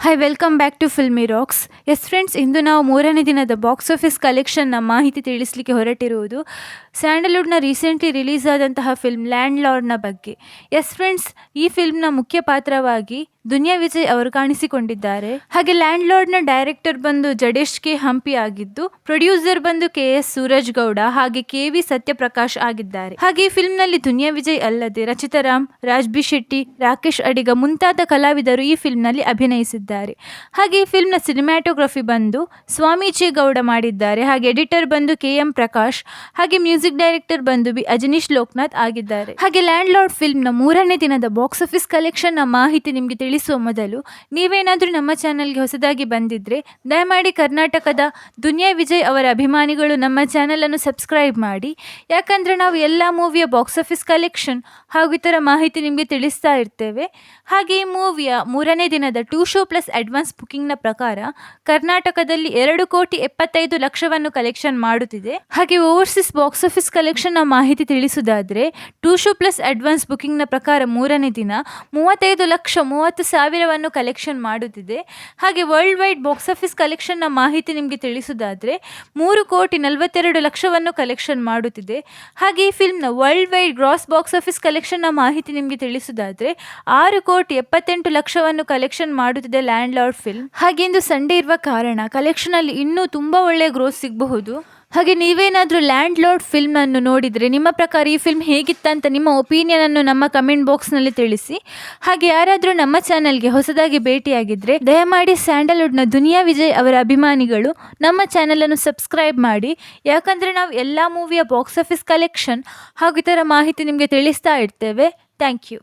Hi welcome back to filmy rocks. Yes friends, ಇಂದು ನಾವು ಮೂರನೇ ದಿನದ ಬಾಕ್ಸ್ ಆಫೀಸ್ ಕಲೆಕ್ಷನ್ನ ಮಾಹಿತಿ ತಿಳಿಸಲಿಕ್ಕೆ ಹೊರಟಿರುವುದು ಸ್ಯಾಂಡಲ್ವುಡ್ನ ರೀಸೆಂಟ್ಲಿ ರಿಲೀಸ್ ಆದಂತಹ ಫಿಲ್ಮ್ ಲ್ಯಾಂಡ್ ಲಾರ್ಡ್ನ ಬಗ್ಗೆ. ಎಸ್ ಫ್ರೆಂಡ್ಸ್, ಈ ಫಿಲ್ಮ್ನ ಮುಖ್ಯ ಪಾತ್ರವಾಗಿ ದುನಿಯಾ ವಿಜಯ್ ಅವರು ಕಾಣಿಸಿಕೊಂಡಿದ್ದಾರೆ. ಹಾಗೆ ಲ್ಯಾಂಡ್ ಲಾರ್ಡ್ನ ಡೈರೆಕ್ಟರ್ ಬಂದು ಜಡೇಶ್ ಕೆ ಹಂಪಿ ಆಗಿದ್ದು, ಪ್ರೊಡ್ಯೂಸರ್ ಬಂದು KS ಸೂರಜ್ ಗೌಡ ಹಾಗೆ KV ಸತ್ಯಪ್ರಕಾಶ್ ಆಗಿದ್ದಾರೆ. ಹಾಗೆ ಈ ಫಿಲ್ಮ್ನಲ್ಲಿ ದುನಿಯಾ ವಿಜಯ್ ಅಲ್ಲದೆ ರಚಿತಾ ರಾಮ್, ರಾಜ್ಬಿ ಶೆಟ್ಟಿ, ರಾಕೇಶ್ ಅಡಿಗ ಮುಂತಾದ ಕಲಾವಿದರು ಈ ಫಿಲ್ಮ್ನಲ್ಲಿ ಅಭಿನಯಿಸಿದ್ದಾರೆ. ಹಾಗೆ ಈ ಫಿಲ್ಮ್ನ ಸಿನಿಮ್ಯಾಟೋಗ್ರಫಿ ಬಂದು ಸ್ವಾಮೀಜಿ ಗೌಡ ಮಾಡಿದ್ದಾರೆ. ಹಾಗೆ ಎಡಿಟರ್ ಬಂದು KM ಪ್ರಕಾಶ್, ಹಾಗೆ ಮ್ಯೂಸಿಕ್ ಡೈರೆಕ್ಟರ್ ಬಂದು ಅಜನೀಶ್ ಲೋಕನಾಥ್ ಆಗಿದ್ದಾರೆ. ಹಾಗೆ ಲ್ಯಾಂಡ್ ಲಾರ್ಡ್ ಫಿಲ್ಮ್ನ ಮೂರನೇ ದಿನದ ಬಾಕ್ಸ್ ಆಫೀಸ್ ಕಲೆಕ್ಷನ್ನ ಮಾಹಿತಿ ನಿಮಗೆ ತಿಳಿಸುವ ಮೊದಲು ನೀವೇನಾದರೂ ನಮ್ಮ ಚಾನಲ್ಗೆ ಹೊಸದಾಗಿ ಬಂದಿದ್ರೆ ದಯಮಾಡಿ ಕರ್ನಾಟಕದ ದುನಿಯಾ ವಿಜಯ್ ಅವರ ಅಭಿಮಾನಿಗಳು ನಮ್ಮ ಚಾನಲನ್ನು ಸಬ್ಸ್ಕ್ರೈಬ್ ಮಾಡಿ. ಯಾಕಂದರೆ ನಾವು ಎಲ್ಲ ಮೂವಿಯ ಬಾಕ್ಸ್ ಆಫೀಸ್ ಕಲೆಕ್ಷನ್ ಹಾಗೂ ಇತರ ಮಾಹಿತಿ ನಿಮಗೆ ತಿಳಿಸ್ತಾ ಇರ್ತೇವೆ. ಹಾಗೆ ಈ ಮೂವಿಯ ಮೂರನೇ ದಿನದ 2 ಶೋ ಪ್ಲಸ್ ಅಡ್ವಾನ್ಸ್ ಬುಕಿಂಗ್ನ ಪ್ರಕಾರ ಕರ್ನಾಟಕದಲ್ಲಿ 2,75,00,000 ಕಲೆಕ್ಷನ್ ಮಾಡುತ್ತಿದೆ. ಹಾಗೆ ಓವರ್ಸೀಸ್ ಬಾಕ್ಸ್ ಆಫೀಸ್ ಕಲೆಕ್ಷನ್ನ ಮಾಹಿತಿ ತಿಳಿಸುವುದಾದರೆ 2 ಶೋ ಪ್ಲಸ್ ಅಡ್ವಾನ್ಸ್ ಬುಕಿಂಗ್ನ ಪ್ರಕಾರ ಮೂರನೇ ದಿನ 35,30,000 ಕಲೆಕ್ಷನ್ ಮಾಡುತ್ತಿದೆ. ಹಾಗೆ ವರ್ಲ್ಡ್ ವೈಡ್ ಬಾಕ್ಸ್ ಆಫೀಸ್ ಕಲೆಕ್ಷನ್ನ ಮಾಹಿತಿ ನಿಮಗೆ ತಿಳಿಸುವುದಾದರೆ 3,42,00,000 ಕಲೆಕ್ಷನ್ ಮಾಡುತ್ತಿದೆ. ಹಾಗೆ ಈ ಫಿಲ್ಮ್ನ worldwide gross box office ಕಲೆಕ್ಷನ್ನ ಮಾಹಿತಿ ನಿಮಗೆ ತಿಳಿಸುವುದಾದರೆ 6,78,00,000 ಕಲೆಕ್ಷನ್ ಮಾಡುತ್ತಿದೆ ಲ್ಯಾಂಡ್ ಲಾರ್ಡ್ ಫಿಲ್ಮ್. ಹಾಗೆ ಇಂದು ಸಂಡೇ ಇರುವ ಕಾರಣ ಕಲೆಕ್ಷನ್ ಅಲ್ಲಿ ಇನ್ನೂ ತುಂಬ ಒಳ್ಳೆಯ ಗ್ರೋತ್ ಸಿಗಬಹುದು. ಹಾಗೆ ನೀವೇನಾದರೂ ಲ್ಯಾಂಡ್ ಲಾರ್ಡ್ ಫಿಲ್ಮನ್ನು ನೋಡಿದರೆ ನಿಮ್ಮ ಪ್ರಕಾರ ಈ ಫಿಲ್ಮ್ ಹೇಗಿತ್ತಂತ ನಿಮ್ಮ ಒಪಿನಿಯನನ್ನು ನಮ್ಮ ಕಮೆಂಟ್ ಬಾಕ್ಸ್ನಲ್ಲಿ ತಿಳಿಸಿ. ಹಾಗೆ ಯಾರಾದರೂ ನಮ್ಮ ಚಾನಲ್ಗೆ ಹೊಸದಾಗಿ ಭೇಟಿಯಾಗಿದ್ದರೆ ದಯಮಾಡಿ ಸ್ಯಾಂಡಲ್ವುಡ್ನ ದುನಿಯಾ ವಿಜಯ್ ಅವರ ಅಭಿಮಾನಿಗಳು ನಮ್ಮ ಚಾನಲನ್ನು ಸಬ್ಸ್ಕ್ರೈಬ್ ಮಾಡಿ. ಯಾಕಂದರೆ ನಾವು ಎಲ್ಲ ಮೂವಿಯ ಬಾಕ್ಸ್ ಆಫೀಸ್ ಕಲೆಕ್ಷನ್ ಹಾಗೂ ಇತರ ಮಾಹಿತಿ ನಿಮಗೆ ತಿಳಿಸ್ತಾ ಇರ್ತೇವೆ. Thank you.